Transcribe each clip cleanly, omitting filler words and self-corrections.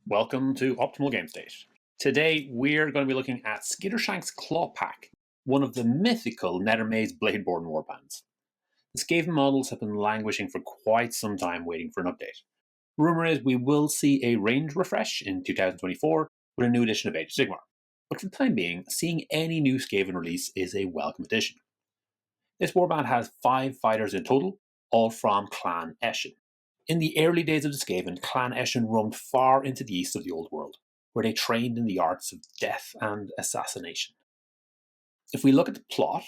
Welcome to Optimal Game State. Today we're going to be looking at Skittershank's Clawpack, one of the mythical Nethermaze bladeborn warbands. The Skaven models have been languishing for quite some time waiting for an update. Rumour is we will see a range refresh in 2024 with a new edition of Age of Sigmar, but for the time being, seeing any new Skaven release is a welcome addition. This warband has 5 fighters in total, all from Clan Eshin. In the early days of the Skaven, Clan Eshin roamed far into the east of the Old World, where they trained in the arts of death and assassination. If we look at the plot,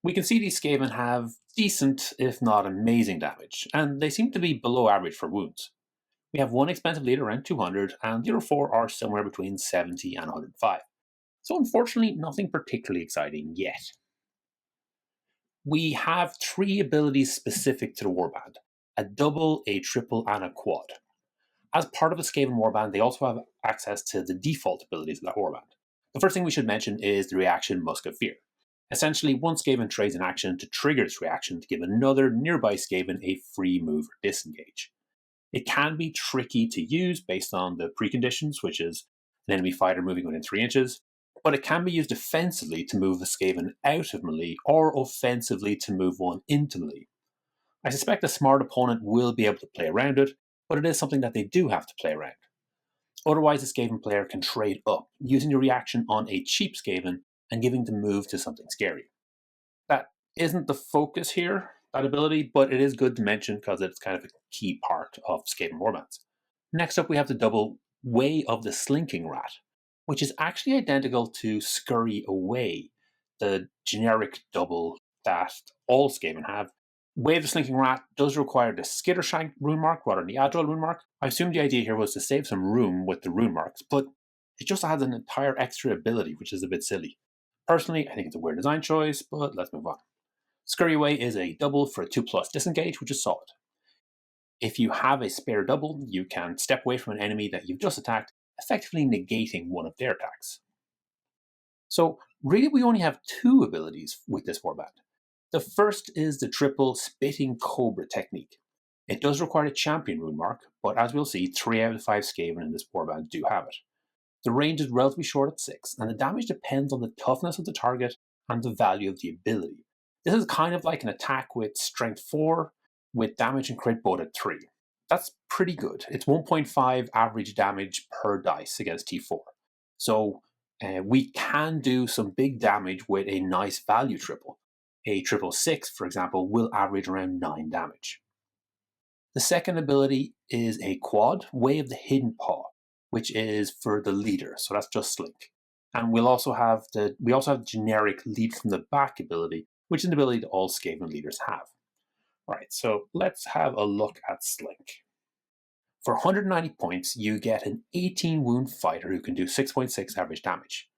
we can see these Skaven have decent, if not amazing damage, and they seem to be below average for wounds. We have one expensive leader around 200, and the other 4 are somewhere between 70 and 105. So unfortunately, nothing particularly exciting yet. We have 3 abilities specific to the warband: a double, a triple, and a quad. As part of the Skaven warband, they also have access to the default abilities of that warband. The first thing we should mention is the reaction Musk of Fear. Essentially, one Skaven trades an action to trigger this reaction to give another nearby Skaven a free move or disengage. It can be tricky to use based on the preconditions, which is an enemy fighter moving within 3 inches, but it can be used defensively to move a Skaven out of melee or offensively to move one into melee. I suspect a smart opponent will be able to play around it, but it is something that they do have to play around. Otherwise, a Skaven player can trade up, using the reaction on a cheap Skaven and giving the move to something scary. That isn't the focus here, that ability, but it is good to mention because it's kind of a key part of Skaven warbands. Next up, we have the double Way of the Slinking Rat, which is actually identical to Scurry Away, the generic double that all Skaven have. Way of the Slinking Rat does require the Skittershank rune mark rather than the Agile rune mark. I assume the idea here was to save some room with the rune marks, but it just adds an entire extra ability, which is a bit silly. Personally, I think it's a weird design choice, but let's move on. Scurry Away is a double for a 2+ disengage, which is solid. If you have a spare double, you can step away from an enemy that you've just attacked, effectively negating one of their attacks. So really we only have 2 abilities with this warband. The first is the triple Spitting Cobra technique. It does require a champion rune mark, but as we'll see, 3 out of 5 Skaven in this warband do have it. The range is relatively short at 6, and the damage depends on the toughness of the target and the value of the ability. This is kind of like an attack with strength 4, with damage and crit both at 3. That's pretty good. It's 1.5 average damage per dice against T4. So we can do some big damage with a nice value triple. A triple 6, for example, will average around 9 damage. The second ability is a quad, Way of the Hidden Paw, which is for the leader, so that's just Slink. And we also have the generic Lead from the Back ability, which is an ability that all Skaven leaders have. Alright, so let's have a look at Slink. For 190 points, you get an 18 wound fighter who can do 6.6 average damage.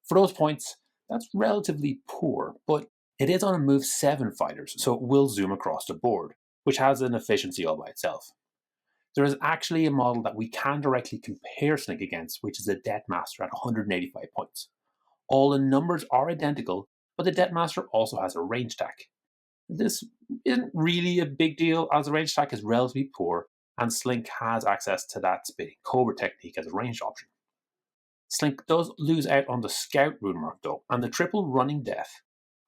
For those points, that's relatively poor, but it is on a move 7 fighters, so it will zoom across the board, which has an efficiency all by itself. There is actually a model that we can directly compare Slink against, which is the Deathmaster at 185 points. All the numbers are identical, but the Deathmaster also has a range attack. This isn't really a big deal, as the range attack is relatively poor, and Slink has access to that Spitting Cobra technique as a ranged option. Slink does lose out on the Scout rune mark though, and the triple Running Death,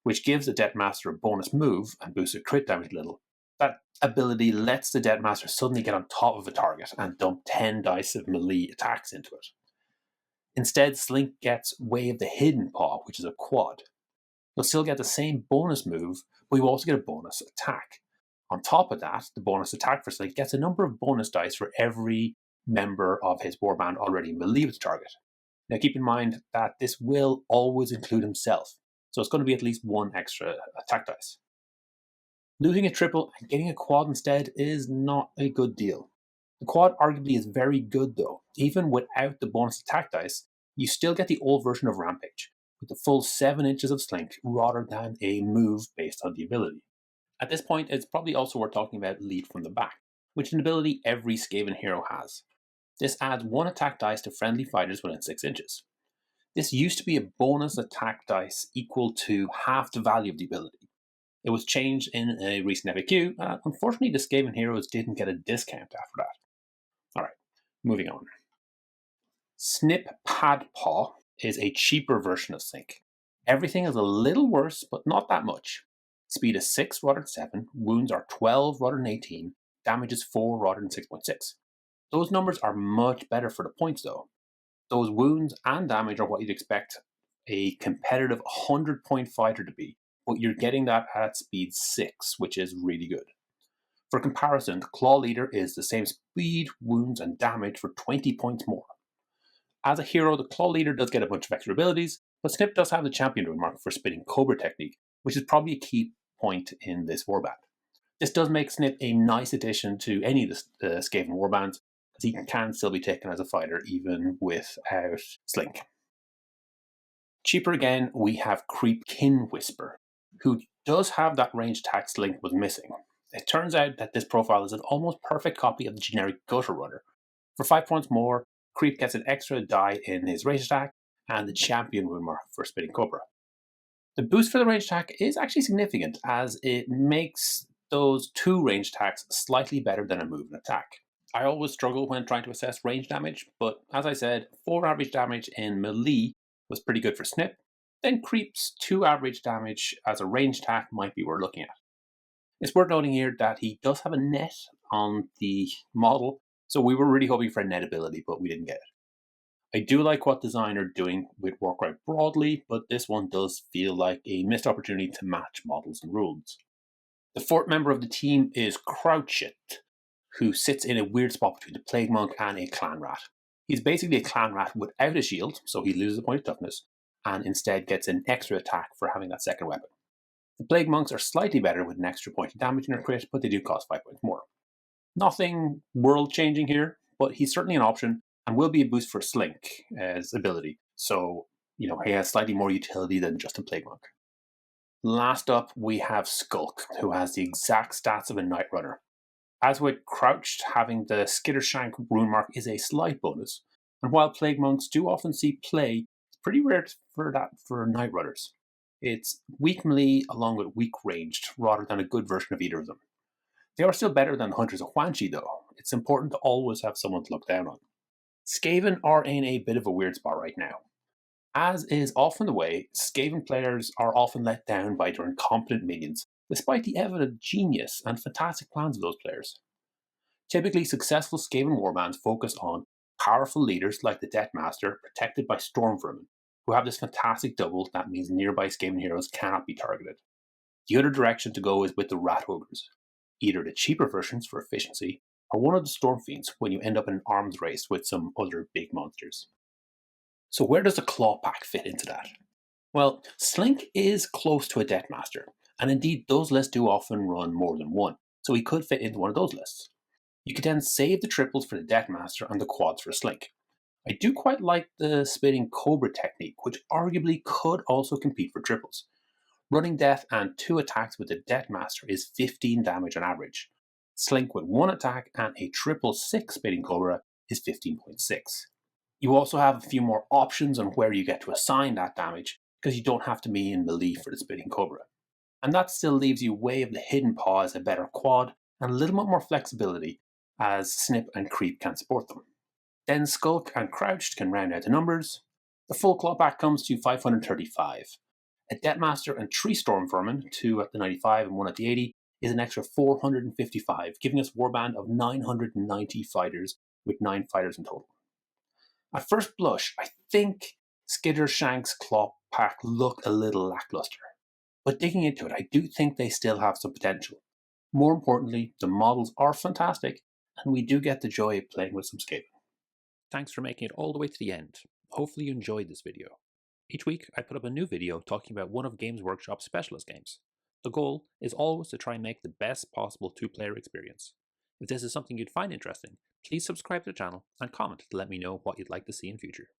which gives the Deathmaster a bonus move and boosts the crit damage a little. That ability lets the Deathmaster suddenly get on top of a target and dump 10 dice of melee attacks into it. Instead, Slink gets Way of the Hidden Paw, which is a quad. You'll still get the same bonus move, but you also get a bonus attack. On top of that, the bonus attack for Slink gets a number of bonus dice for every member of his warband already melee with the target. Now keep in mind that this will always include himself, so it's going to be at least 1 extra attack dice. Losing a triple and getting a quad instead is not a good deal. The quad arguably is very good though. Even without the bonus attack dice, you still get the old version of Rampage, with the full 7 inches of Slink rather than a move based on the ability. At this point, it's probably also worth talking about Lead from the Back, which is an ability every Skaven hero has. This adds 1 attack dice to friendly fighters within 6 inches. This used to be a bonus attack dice equal to half the value of the ability. It was changed in a recent FAQ, and unfortunately the Skaven heroes didn't get a discount after that. Alright, moving on. Snip Padpaw is a cheaper version of Slink. Everything is a little worse, but not that much. Speed is 6 rather than 7, wounds are 12 rather than 18, damage is 4 rather than 6.6. Those numbers are much better for the points though. Those wounds and damage are what you'd expect a competitive 100-point fighter to be, but you're getting that at speed 6, which is really good. For comparison, the Claw Leader is the same speed, wounds, and damage for 20 points more. As a hero, the Claw Leader does get a bunch of extra abilities, but Snip does have the Champion rune mark for spinning Cobra technique, which is probably a key point in this warband. This does make Snip a nice addition to any of the Skaven warbands, because he can still be taken as a fighter even without Slink. Cheaper again, we have Creep Kin Whisper, who does have that range attack Slink was missing. It turns out that this profile is an almost perfect copy of the generic Gutter Runner. For 5 points more, Creep gets an extra die in his range attack and the Champion rune mark for spinning Cobra. The boost for the range attack is actually significant, as it makes those 2 range attacks slightly better than a move and attack. I always struggle when trying to assess range damage, but as I said, 4 average damage in melee was pretty good for Snip. Then Creep's 2 average damage as a range attack might be worth looking at. It's worth noting here that he does have a net on the model, so we were really hoping for a net ability, but we didn't get it. I do like what design are doing with Warcry broadly, but this one does feel like a missed opportunity to match models and rules. The 4th member of the team is Crouchit, who sits in a weird spot between the Plague Monk and a Clan Rat. He's basically a Clan Rat without a shield, so he loses a point of toughness, and instead gets an extra attack for having that second weapon. The Plague Monks are slightly better with an extra point of damage in their crit, but they do cost 5 points more. Nothing world-changing here, but he's certainly an option, and will be a boost for Slink as ability, so he has slightly more utility than just a Plague Monk. Last up, we have Skulk, who has the exact stats of a Night Runner. As with Crouched, having the Skittershank rune mark is a slight bonus, and while Plague Monks do often see play, it's pretty rare for that for Night Runners. It's weak melee along with weak ranged, rather than a good version of either of them. They are still better than Hunters of Huanchi though. It's important to always have someone to look down on. Skaven are in a bit of a weird spot right now. As is often the way, Skaven players are often let down by their incompetent minions, despite the evident genius and fantastic plans of those players. Typically, successful Skaven warbands focus on powerful leaders like the Death Master, protected by Storm Vermin, who have this fantastic double that means nearby Skaven heroes cannot be targeted. The other direction to go is with the Rat Ogres, either the cheaper versions for efficiency, or one of the Storm Fiends when you end up in an arms race with some other big monsters. So where does the Clawpack fit into that? Well, Slink is close to a Death Master, and indeed those lists do often run more than one, so he could fit into one of those lists. You could then save the triples for the Death Master and the quads for Slink. I do quite like the spinning Cobra technique, which arguably could also compete for triples. Running Death and 2 attacks with the Death Master is 15 damage on average. Slink with 1 attack and a triple 6 spinning Cobra is 15.6. You also have a few more options on where you get to assign that damage, because you don't have to be in melee for the spinning Cobra. And that still leaves you Way of the Hidden Paw as a better quad, and a little bit more flexibility, as Snip and Creep can support them. Then Skulk and Crouched can round out the numbers. The full Clawpack comes to 535. A Death Master and 3 Storm Vermin, 2 at the 95 and 1 at the 80, is an extra 455, giving us a warband of 990 fighters, with 9 fighters in total. At first blush, I think Skittershank's Clawpack looked a little lackluster, but digging into it, I do think they still have some potential. More importantly, the models are fantastic, and we do get the joy of playing with some Skaven. Thanks for making it all the way to the end. Hopefully you enjoyed this video. Each week I put up a new video talking about one of Games Workshop's specialist games. The goal is always to try and make the best possible 2-player experience. If this is something you'd find interesting, please subscribe to the channel and comment to let me know what you'd like to see in future.